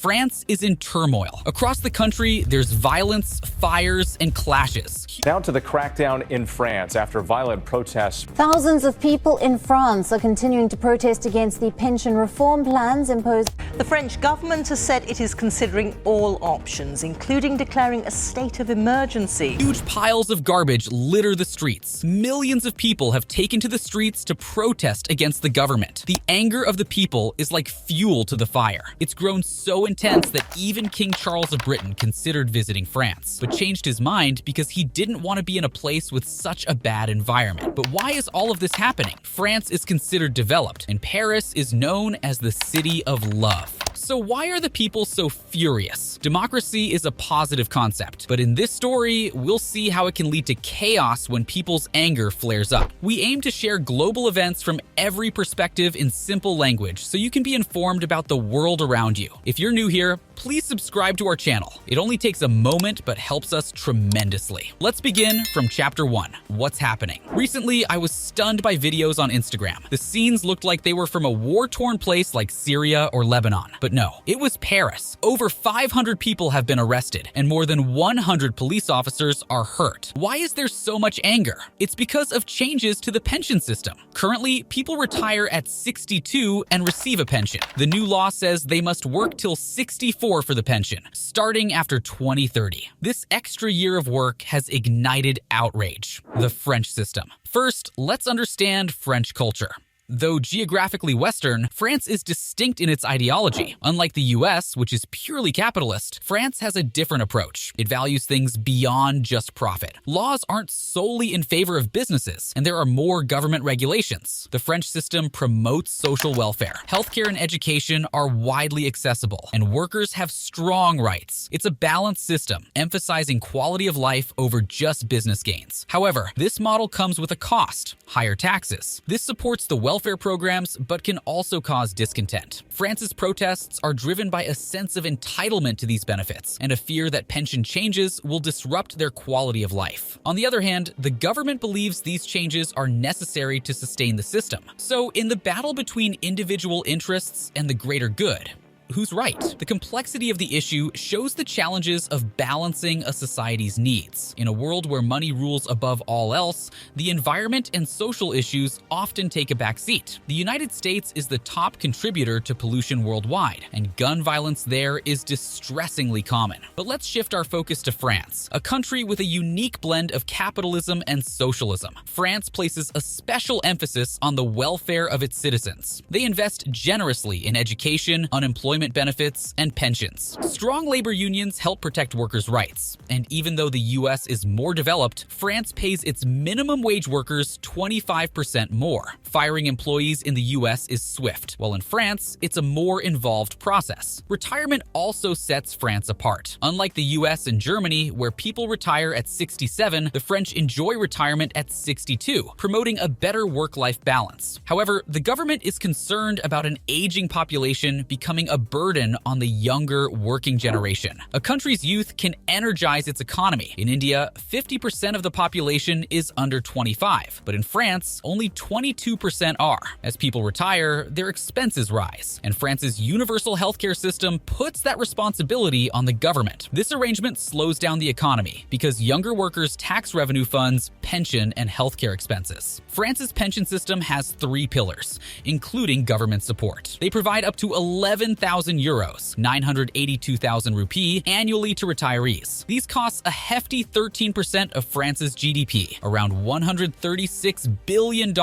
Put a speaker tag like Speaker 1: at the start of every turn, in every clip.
Speaker 1: France is in turmoil. Across the country, there's violence, fires, and clashes.
Speaker 2: Now to the crackdown in France after violent protests.
Speaker 3: Thousands of people in France are continuing to protest against the pension reform plans imposed.
Speaker 4: The French government has said it is considering all options, including declaring a state of emergency.
Speaker 1: Huge piles of garbage litter the streets. Millions of people have taken to the streets to protest against the government. The anger of the people is like fuel to the fire. It's grown so intense that even King Charles of Britain considered visiting France, but changed his mind because he didn't want to be in a place with such a bad environment. But why is all of this happening? France is considered developed, and Paris is known as the city of love. So why are the people so furious? Democracy is a positive concept, but in this story, we'll see how it can lead to chaos when people's anger flares up. We aim to share global events from every perspective in simple language, so you can be informed about the world around you. If you're new here, please subscribe to our channel. It only takes a moment, but helps us tremendously. Let's begin from chapter 1, what's happening. Recently, I was stunned by videos on Instagram. The scenes looked like they were from a war-torn place like Syria or Lebanon, but no, it was Paris. Over 500 people have been arrested, and more than 100 police officers are hurt. Why is there so much anger? It's because of changes to the pension system. Currently, people retire at 62 and receive a pension. The new law says they must work till 64 for the pension, starting after 2030. This extra year of work has ignited outrage. The French system. First, let's understand French culture. Though geographically Western, France is distinct in its ideology. Unlike the US, which is purely capitalist, France has a different approach. It values things beyond just profit. Laws aren't solely in favor of businesses, and there are more government regulations. The French system promotes social welfare. Healthcare and education are widely accessible, and workers have strong rights. It's a balanced system, emphasizing quality of life over just business gains. However, this model comes with a cost: higher taxes. This supports the welfare programs, but can also cause discontent. France's protests are driven by a sense of entitlement to these benefits and a fear that pension changes will disrupt their quality of life. On the other hand, the government believes these changes are necessary to sustain the system. So, in the battle between individual interests and the greater good, who's right? The complexity of the issue shows the challenges of balancing a society's needs. In a world where money rules above all else, the environment and social issues often take a back seat. The United States is the top contributor to pollution worldwide, and gun violence there is distressingly common. But let's shift our focus to France, a country with a unique blend of capitalism and socialism. France places a special emphasis on the welfare of its citizens. They invest generously in education, unemployment benefits, and pensions. Strong labor unions help protect workers' rights, and even though the US is more developed, France pays its minimum wage workers 25% more. Firing employees in the US is swift, while in France, it's a more involved process. Retirement also sets France apart. Unlike the US and Germany, where people retire at 67, the French enjoy retirement at 62, promoting a better work-life balance. However, the government is concerned about an aging population becoming a burden on the younger working generation. A country's youth can energize its economy. In India, 50% of the population is under 25, but in France, only 22% are. As people retire, their expenses rise, and France's universal healthcare system puts that responsibility on the government. This arrangement slows down the economy because younger workers' tax revenue funds pension and healthcare expenses. France's pension system has 3 pillars, including government support. They provide up to 11,000 euros, 982,000 rupee, annually to retirees. These cost a hefty 13% of France's GDP, around $136 billion,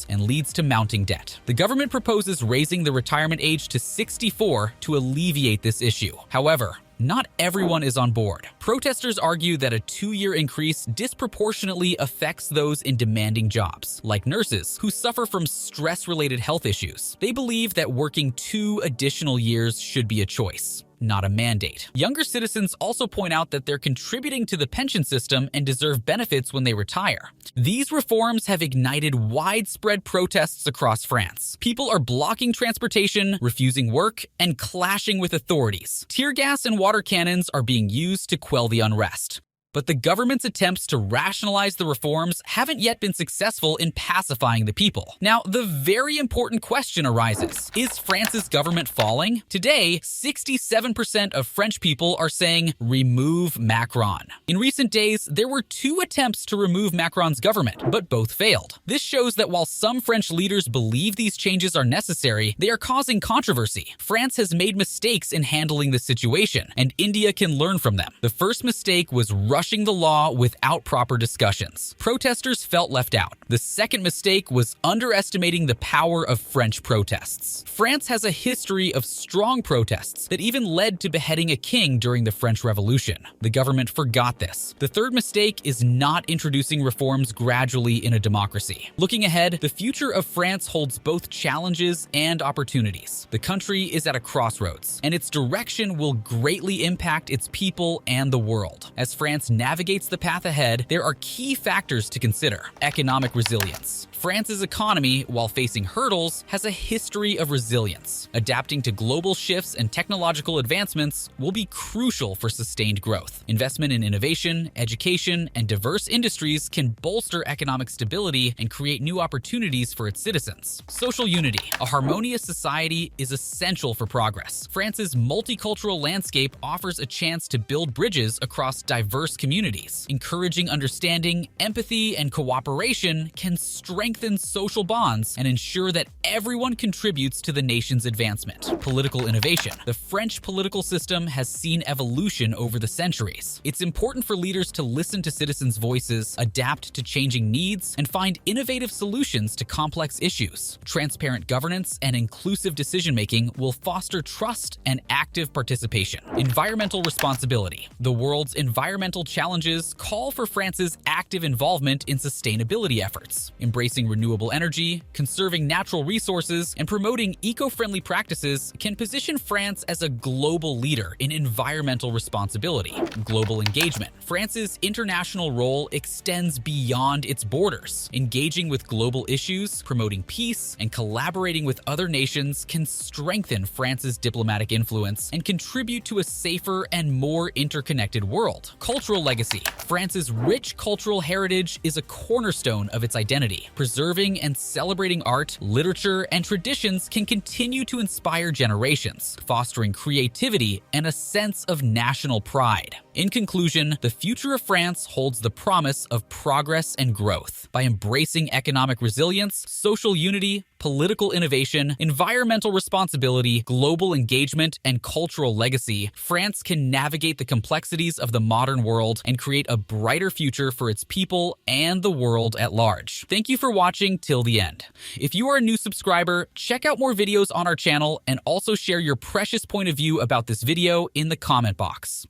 Speaker 1: and leads to mounting debt. The government proposes raising the retirement age to 64 to alleviate this issue. However, not everyone is on board. Protesters argue that a 2-year increase disproportionately affects those in demanding jobs, like nurses, who suffer from stress-related health issues. They believe that working 2 additional years should be a choice, not a mandate. Younger citizens also point out that they're contributing to the pension system and deserve benefits when they retire. These reforms have ignited widespread protests across France. People are blocking transportation, refusing work, and clashing with authorities. Tear gas and water cannons are being used to quell the unrest. But the government's attempts to rationalize the reforms haven't yet been successful in pacifying the people. Now, the very important question arises: is France's government falling? Today, 67% of French people are saying, remove Macron. In recent days, there were 2 attempts to remove Macron's government, but both failed. This shows that while some French leaders believe these changes are necessary, they are causing controversy. France has made mistakes in handling the situation, and India can learn from them. The first mistake was rushing the law without proper discussions. Protesters felt left out. The second mistake was underestimating the power of French protests. France has a history of strong protests that even led to beheading a king during the French Revolution. The government forgot this. The third mistake is not introducing reforms gradually in a democracy. Looking ahead, the future of France holds both challenges and opportunities. The country is at a crossroads, and its direction will greatly impact its people and the world. As France navigates the path ahead, there are key factors to consider. Economic resilience. France's economy, while facing hurdles, has a history of resilience. Adapting to global shifts and technological advancements will be crucial for sustained growth. Investment in innovation, education, and diverse industries can bolster economic stability and create new opportunities for its citizens. Social unity. A harmonious society is essential for progress. France's multicultural landscape offers a chance to build bridges across diverse communities. Encouraging understanding, empathy, and cooperation can strengthen social bonds and ensure that everyone contributes to the nation's advancement. Political innovation. The French political system has seen evolution over the centuries. It's important for leaders to listen to citizens' voices, adapt to changing needs, and find innovative solutions to complex issues. Transparent governance and inclusive decision-making will foster trust and active participation. Environmental responsibility. The world's environmental challenges call for France's active involvement in sustainability efforts. Embracing renewable energy, conserving natural resources, and promoting eco-friendly practices can position France as a global leader in environmental responsibility. Global engagement. France's international role extends beyond its borders. Engaging with global issues, promoting peace, and collaborating with other nations can strengthen France's diplomatic influence and contribute to a safer and more interconnected world. Cultural legacy. France's rich cultural heritage is a cornerstone of its identity. Preserving and celebrating art, literature, and traditions can continue to inspire generations, fostering creativity and a sense of national pride. In conclusion, the future of France holds the promise of progress and growth. By embracing economic resilience, social unity, political innovation, environmental responsibility, global engagement, and cultural legacy, France can navigate the complexities of the modern world and create a brighter future for its people and the world at large. Thank you for watching till the end. If you are a new subscriber, check out more videos on our channel and also share your precious point of view about this video in the comment box.